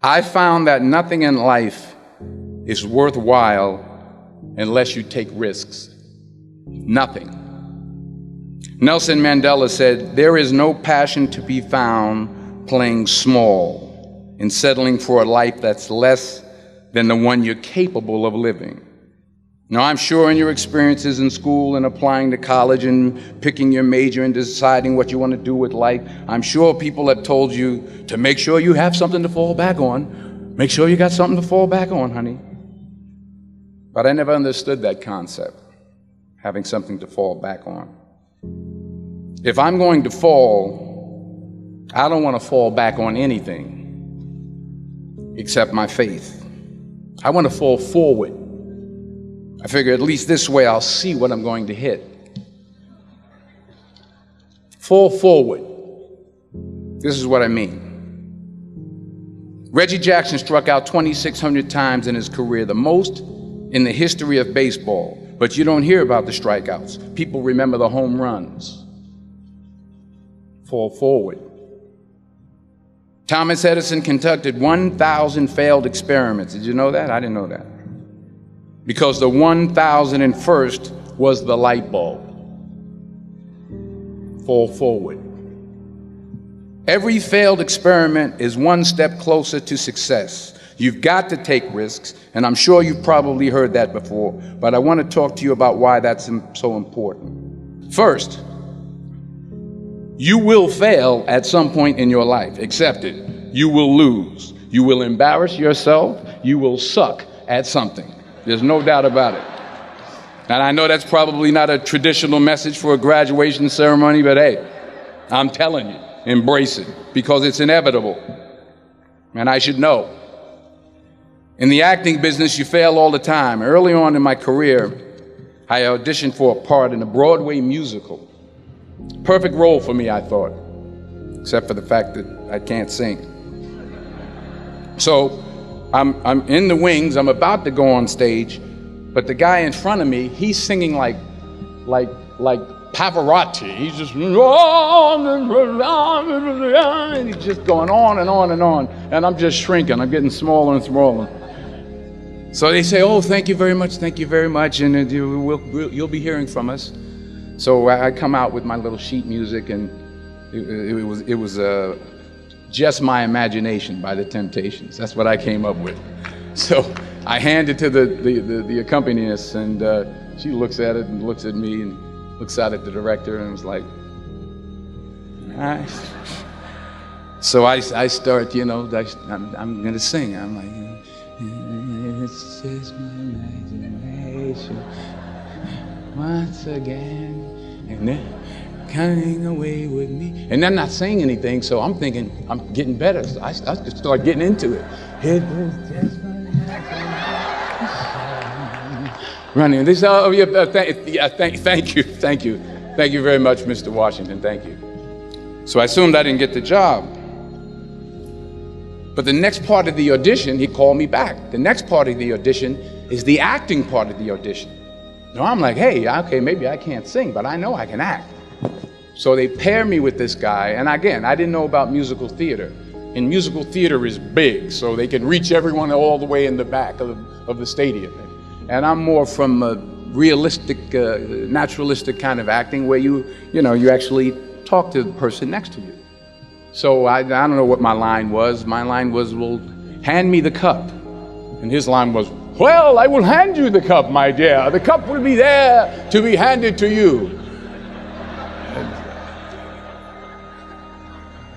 I found that nothing in life is worthwhile unless you take risks. Nothing. Nelson Mandela said, "There is no passion to be found playing small and settling for a life that's less than the one you're capable of living." Now, I'm sure in your experiences in school and applying to college and picking your major and deciding what you want to do with life, I'm sure people have told you to make sure you have something to fall back on. Make sure you got something to fall back on, honey. But I never understood that concept, having something to fall back on. If I'm going to fall, I don't want to fall back on anything except my faith. I want to fall forward. I figure at least this way I'll see what I'm going to hit. Fall forward. This is what I mean. Reggie Jackson struck out 2,600 times in his career, the most in the history of baseball. But you don't hear about the strikeouts. People remember the home runs. Fall forward. Thomas Edison conducted 1,000 failed experiments. Did you know that? I didn't know that. Because the 1,001st was the light bulb. Fall forward. Every failed experiment is one step closer to success. You've got to take risks, and I'm sure you've probably heard that before, but I want to talk to you about why that's so important. First, you will fail at some point in your life. Accept it. You will lose. You will embarrass yourself. You will suck at something. There's no doubt about it. And I know that's probably not a traditional message for a graduation ceremony, but hey, I'm telling you, embrace it, because it's inevitable. And I should know. In the acting business, you fail all the time. Early on in my career, I auditioned for a part in a Broadway musical. Perfect role for me, I thought, except for the fact that I can't sing. So I'm in the wings, I'm about to go on stage, but the guy in front of me, he's singing like Pavarotti. He's just, and he's just going on and on and on, and I'm just shrinking, I'm getting smaller and smaller. So they say, "Oh, thank you very much, and you'll be hearing from us." So I come out with my little sheet music, and it was Just My Imagination by the Temptations. That's what I came up with. So I hand it to the accompanist, and she looks at it and looks at me and looks out at the director and was like, "All right." So I start, I'm gonna sing. I'm like, "It's just my imagination once again, and then coming away with me." And I'm not saying anything, so I'm thinking I'm getting better. So I just start getting into it. It was just my imagination. Running. They say, "Oh yeah, thank you very much, Mr. Washington. Thank you." So I assumed I didn't get the job. But the next part of the audition, he called me back. The next part of the audition is the acting part of the audition. Now I'm like, hey, okay, maybe I can't sing, but I know I can act. So they pair me with this guy, and again, I didn't know about musical theater. And musical theater is big, so they can reach everyone all the way in the back of the stadium. And I'm more from a realistic, naturalistic kind of acting where you actually talk to the person next to you. So I don't know what my line was. My line was, "Well, hand me the cup." And his line was, "Well, I will hand you the cup, my dear. The cup will be there to be handed to you."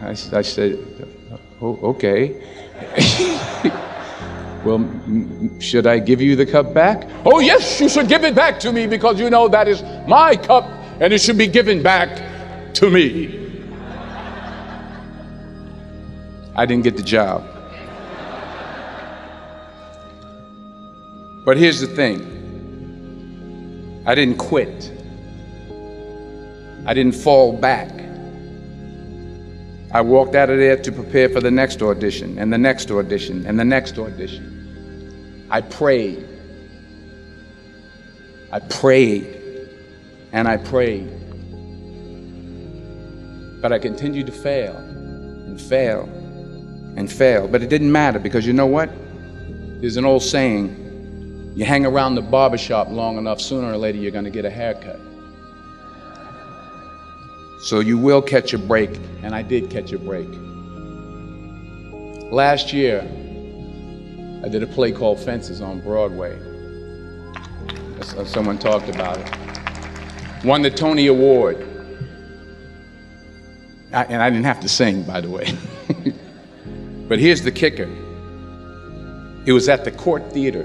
I said, "Oh, okay." "Well, should I give you the cup back?" "Oh, yes, you should give it back to me, because you know that is my cup and it should be given back to me." I didn't get the job. But here's the thing. I didn't quit. I didn't fall back. I walked out of there to prepare for the next audition, and the next audition, and the next audition. I prayed. I prayed, and I prayed. But I continued to fail, and fail, and fail. But it didn't matter, because you know what? There's an old saying, you hang around the barbershop long enough, sooner or later you're going to get a haircut. So you will catch a break, and I did catch a break. Last year, I did a play called Fences on Broadway. Someone talked about it. Won the Tony Award. And I didn't have to sing, by the way. But here's the kicker. It was at the Court Theater.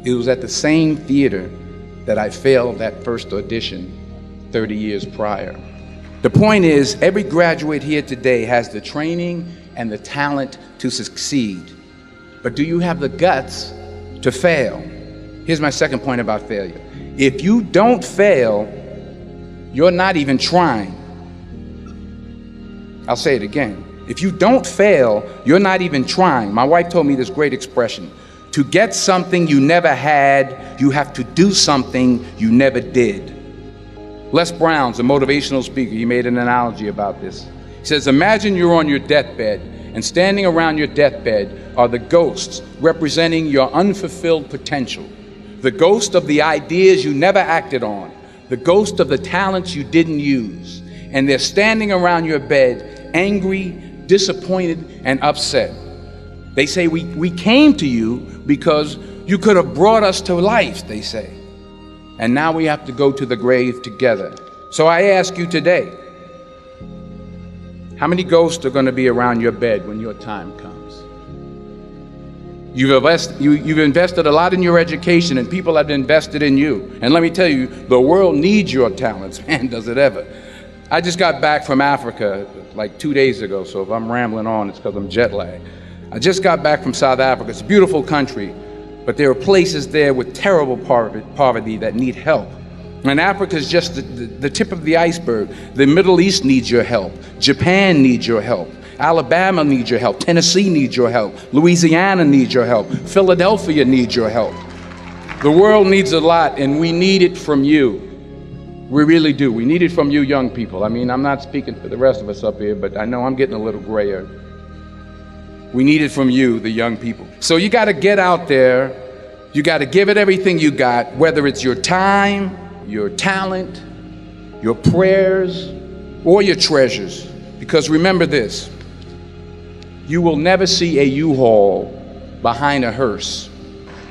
It was at the same theater that I failed that first audition 30 years prior. The point is, every graduate here today has the training and the talent to succeed. But do you have the guts to fail? Here's my second point about failure. If you don't fail, you're not even trying. I'll say it again. If you don't fail, you're not even trying. My wife told me this great expression. To get something you never had, you have to do something you never did. Les Brown's a motivational speaker. He made an analogy about this. He says, imagine you're on your deathbed, and standing around your deathbed are the ghosts representing your unfulfilled potential. The ghost of the ideas you never acted on. The ghost of the talents you didn't use. And they're standing around your bed, angry, disappointed, and upset. They say, we came to you because you could have brought us to life, they say. And now we have to go to the grave together. So I ask you today, how many ghosts are going to be around your bed when your time comes? You've invested a lot in your education, and people have invested in you. And let me tell you, the world needs your talents. Man, does it ever. I just got back from Africa like 2 days ago, so if I'm rambling on, it's because I'm jet lagged. I just got back from South Africa. It's a beautiful country, but there are places there with terrible poverty that need help. And Africa is just the tip of the iceberg. The Middle East needs your help. Japan needs your help. Alabama needs your help. Tennessee needs your help. Louisiana needs your help. Philadelphia needs your help. The world needs a lot, and we need it from you. We really do. We need it from you young people. I mean, I'm not speaking for the rest of us up here, but I know I'm getting a little grayer. We need it from you, the young people. So you got to get out there. You got to give it everything you got, whether it's your time, your talent, your prayers, or your treasures. Because remember this, you will never see a U-Haul behind a hearse.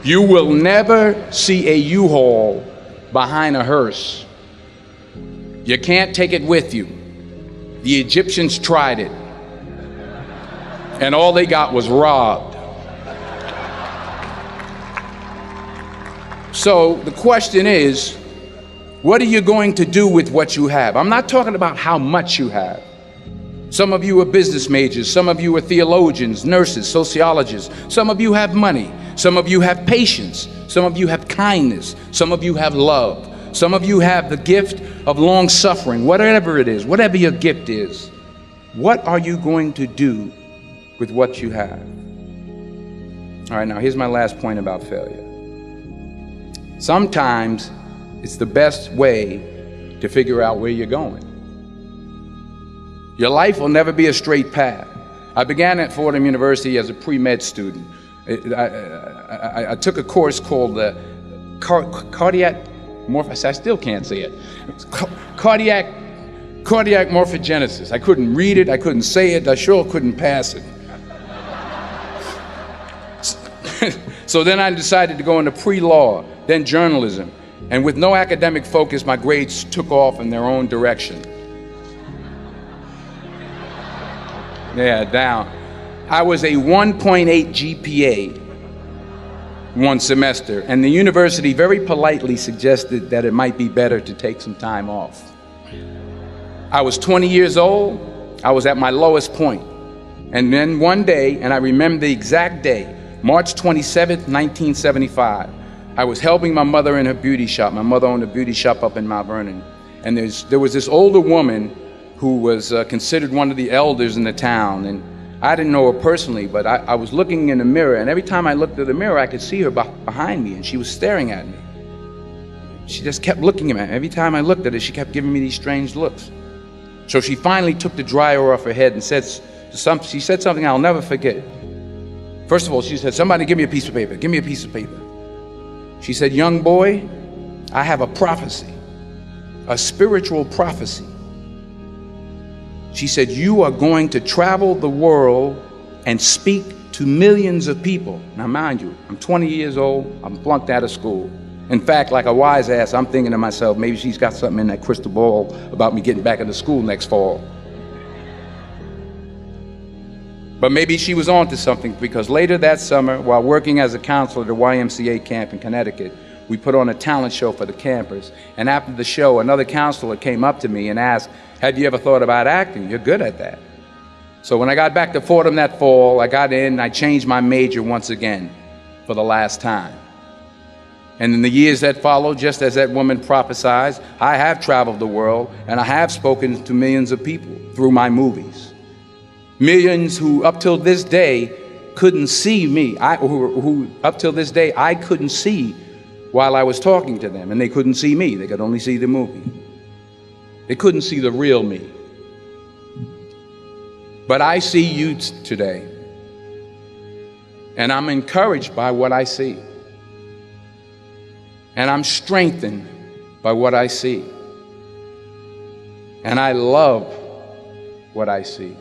You will never see a U-Haul behind a hearse. You can't take it with you. The Egyptians tried it, and all they got was robbed. So the question is, what are you going to do with what you have? I'm not talking about how much you have. Some of you are business majors. Some of you are theologians, nurses, sociologists. Some of you have money. Some of you have patience. Some of you have kindness. Some of you have love. Some of you have the gift of long suffering. Whatever it is, whatever your gift is, what are you going to do with what you have? All right, now here's my last point about failure. Sometimes it's the best way to figure out where you're going. Your life will never be a straight path. I began at Fordham University as a pre-med student. I took a course called the cardiac I still can't say it. Cardiac morphogenesis. I couldn't read it, I couldn't say it, I sure couldn't pass it. So then I decided to go into pre-law, then journalism. And with no academic focus, my grades took off in their own direction. Yeah, down. I was a 1.8 GPA one semester, and the university very politely suggested that it might be better to take some time off. I was 20 years old. I was at my lowest point. And then one day, and I remember the exact day, March 27th, 1975, I was helping my mother in her beauty shop. My mother owned a beauty shop up in Mount Vernon. And there was this older woman who was considered one of the elders in the town. And I didn't know her personally, but I was looking in the mirror, and every time I looked at the mirror, I could see her behind me, and she was staring at me. She just kept looking at me. Every time I looked at her, she kept giving me these strange looks. So she finally took the dryer off her head and said, she said something I'll never forget. First of all, she said, somebody give me a piece of paper. Give me a piece of paper. She said, young boy, I have a prophecy, a spiritual prophecy. She said, you are going to travel the world and speak to millions of people. Now, mind you, I'm 20 years old. I'm flunked out of school. In fact, like a wise ass, I'm thinking to myself, maybe she's got something in that crystal ball about me getting back into school next fall. But maybe she was on to something, because later that summer, while working as a counselor at the YMCA camp in Connecticut, we put on a talent show for the campers. And after the show, another counselor came up to me and asked, have you ever thought about acting? You're good at that. So when I got back to Fordham that fall, I got in and I changed my major once again for the last time. And in the years that followed, just as that woman prophesied, I have traveled the world and I have spoken to millions of people through my movies. Millions who up till this day couldn't see me, who up till this day I couldn't see while I was talking to them, and they couldn't see me. They could only see the movie. They couldn't see the real me. But I see you today, and I'm encouraged by what I see. And I'm strengthened by what I see. And I love what I see.